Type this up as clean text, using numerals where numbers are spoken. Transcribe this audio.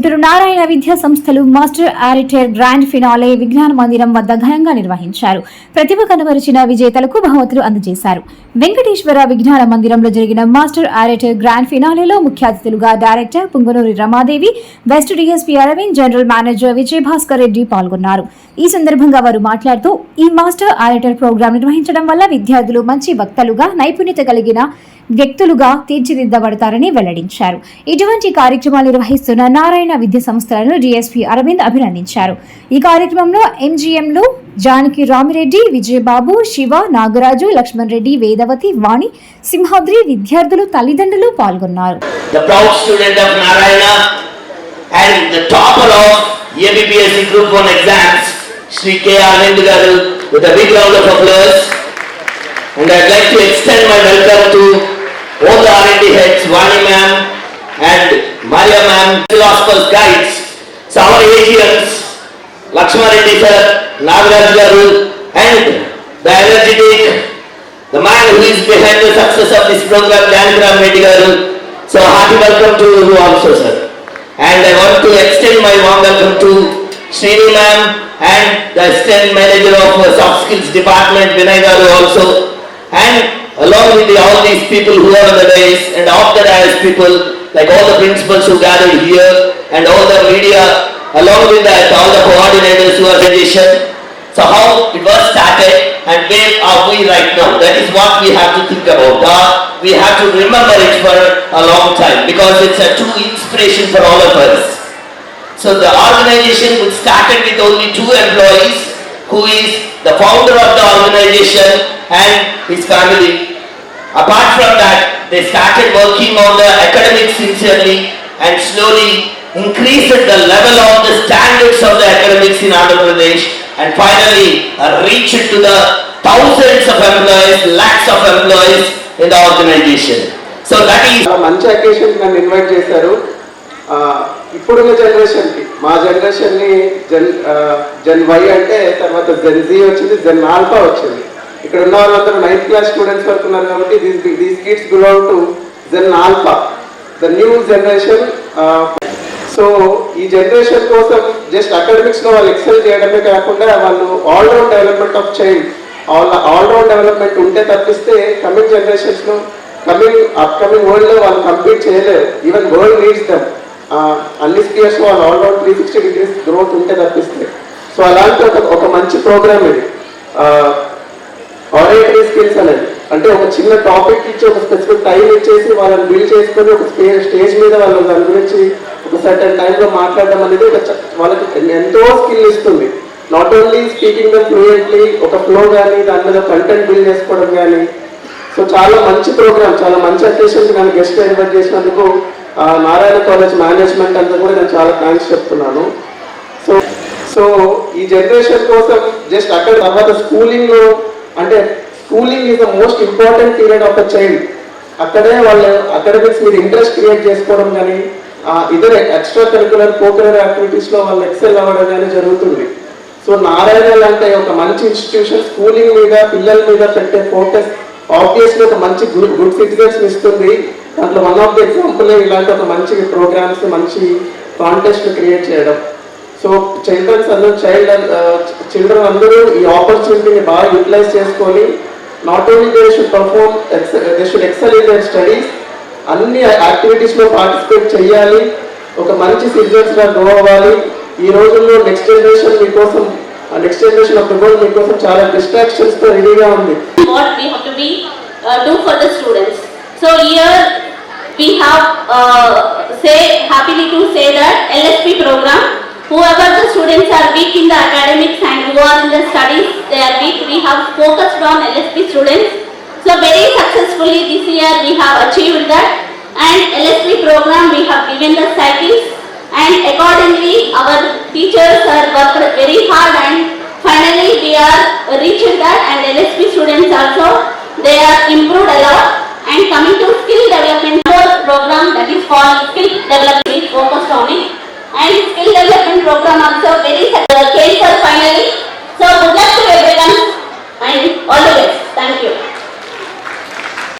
గుంటూరు నారాయణ విద్యా సంస్థలు master ఆరిటర్ grand finale విజ్ఞాన మందిరం వద్ద ఘనంగా నిర్వహించారు. ప్రతిభ కనబరిచిన విజేతలకు బహుమతులు అందజేశారు. వెంకటేశ్వర విజ్ఞాన మందిరంలో జరిగిన మాస్టర్ ఆరిటర్ గ్రాండ్ ఫినాలేలో ముఖ్య అతిథులుగా director Punganuri Ramadevi, west DSP Aravind, general manager Vijay Bhaskar Reddy పాల్గొన్నారు. ఈ సందర్భంగా వారు మాట్లాడుతూ ఈ మాస్టర్ ఆరిటర్ ప్రోగ్రాం నిర్వహించడం వల్ల విద్యార్థులు మంచి వక్తలుగా, నైపుణ్యత కలిగిన వ్యక్తులుగా తీర్చిదిద్దబడతారని వెల్లడించారు. ఇటువంటి కార్యక్రమాలు నిర్వహిస్తున్న నారాయణ విద్యా సంస్థలను డిఎస్పీ అరవింద్ అభినందించారు. ఈ కార్యక్రమంలో ఎంజీఎంలు జానకి రామిరెడ్డి, విజయబాబు, శివ, నాగరాజు, లక్ష్మణ్ రెడ్డి, వేదవతి, వాణి, సింహాద్రి, విద్యార్థులు, తల్లిదండ్రులు పాల్గొన్నారు. And I'd like to extend my welcome to all the R&D heads, Vani ma'am and Maria ma'am, philosophers, guides, so our Asians, Lakshmana Reddy sir, Nagaraj garu, and the energetic, the man who is behind the success of this program, Jangram Reddy garu. So hearty welcome to you also sir. And I want to extend my warm welcome to Srini ma'am and the assistant manager of soft skills department, Vinay garu also. And along with all these people who are on the dais and off the dais people, like all the principals who gathered here and all the media, along with that all the coordinators who are organization. So how it was started and where are we right now? That is what we have to think about. We have to remember it for a long time because it's a true inspiration for all of us. So the organization was started with only 2 employees, who is the founder of the organization and his family. Apart from that, they started working on the academics sincerely and slowly increased the level of the standards of the academics in Andhra Pradesh and finally reached to the thousands of employees, lakhs of employees in the organization. So that is మంచి occasion నన్ను invite చేశారు. ఇప్పుడున్న జనరేషన్కి, మా జనరేషన్ని జెన్ why అంటే తర్వాత జెన్ G వచ్చింది, జెన్ alpha వచ్చింది. ఇక్కడ ఉన్న వాళ్ళందరూ 9th క్లాస్ స్టూడెంట్స్ వరకు ఉన్నారు కాబట్టి these kids belong to gen alpha, the new generation. So ఈ జనరేషన్ కోసం జస్ట్ అకాడమిక్స్లో వాళ్ళు ఎక్సెల్ చేయడమే కాకుండా వాళ్ళు all round development of child, all round development ఉంటే తప్పిస్తే కమింగ్ జనరేషన్స్లో, అప్కమింగ్ వరల్డ్లో వాళ్ళు కంప్లీట్ చేయలేరు. Even world needs them. అన్ని స్పియర్స్ వాళ్ళు ఆల్రౌండ్ 360 degrees గ్రోత్ ఉంటే తప్పిస్తే. సో అలాంటి ఒక మంచి ప్రోగ్రామ్ ఇది. ఆరేటరీ స్కిల్స్ అనేది అంటే ఒక చిన్న టాపిక్ ఇచ్చి ఒక స్పెసిఫిక్ టైం ఇచ్చేసి వాళ్ళని బిల్డ్ చేసుకొని ఒక స్టేజ్ మీద వాళ్ళు దాని గురించి ఒక సర్టెన్ టైంలో మాట్లాడడం అనేది వాళ్ళకి ఎంతో స్కిల్ ఇస్తుంది. Not only speaking the fluently, ఒక ఫ్లో కానీ దాని మీద కంటెంట్ బిల్డ్ చేసుకోవడం కానీ. సో చాలా మంచి ప్రోగ్రామ్, చాలా మంచి అకేషన్కి నన్ను గెస్ట్ ఇన్వైట్ చేసినందుకు నారాయణ కాలేజ్ మేనేజ్మెంట్ అంతా కూడా నేను చాలా థ్యాంక్స్ చెప్తున్నాను. సో ఈ జనరేషన్ కోసం జస్ట్ అక్కడ తర్వాత స్కూలింగ్లో అంటే schooling is the most important period of the child. అక్కడే వాళ్ళు అకాడమిక్స్ మీద ఇంట్రెస్ట్ క్రియేట్ చేసుకోవడం కానీ ఇతర ఎక్స్ట్రా కరిక్యులర్ కోకరికులర్ యాక్టివిటీస్లో వాళ్ళు ఎక్సెల్ అవ్వడం కానీ జరుగుతుంది. సో నారాయణ అంటే ఒక మంచి ఇన్స్టిట్యూషన్ స్కూలింగ్ మీద, పిల్లల మీద పెట్టే ఫోకస్ ఆబ్వియస్లీ ఒక మంచి గుడ్ సిటిజన్స్ ఇస్తుంది. దాంట్లో వన్ ఆఫ్ ది ఎగ్జాంపుల్ ఇలాంటి ఒక మంచి ప్రోగ్రామ్స్, మంచి కాంటెస్ట్ క్రియేట్ చేయడం. సో చిల్డ్రన్ అందరూ ఈ ఆపర్చునిటీని బాగా యూటిలైజ్ చేసుకొని not only they should excel in their studies, అన్ని యాక్టివిటీస్లో పార్టిసిపేట్ చేయాలి, ఒక మంచి సిటిజన్స్గా గ్రో అవ్వాలి. ఈ రోజుల్లో నెక్స్ట్ జనరేషన్ మీకోసం, next generation of the world మీకోసం చాలా డిస్ట్రాక్షన్స్తో రెడీగా ఉంది. What we have to be do for the students. So here we have happily to say that LSP program, whoever the students are weak in the academics and who are in the studies they are weak, we have focused on LSP students. So very successfully this year we have achieved that, and LSP program we have given the cycles, and accordingly our teachers are worked very hard and finally we are reached that, and LSP students also they are improved a lot. And coming to skill development program, that is called skill development, focused on it, and skill development program also very successful.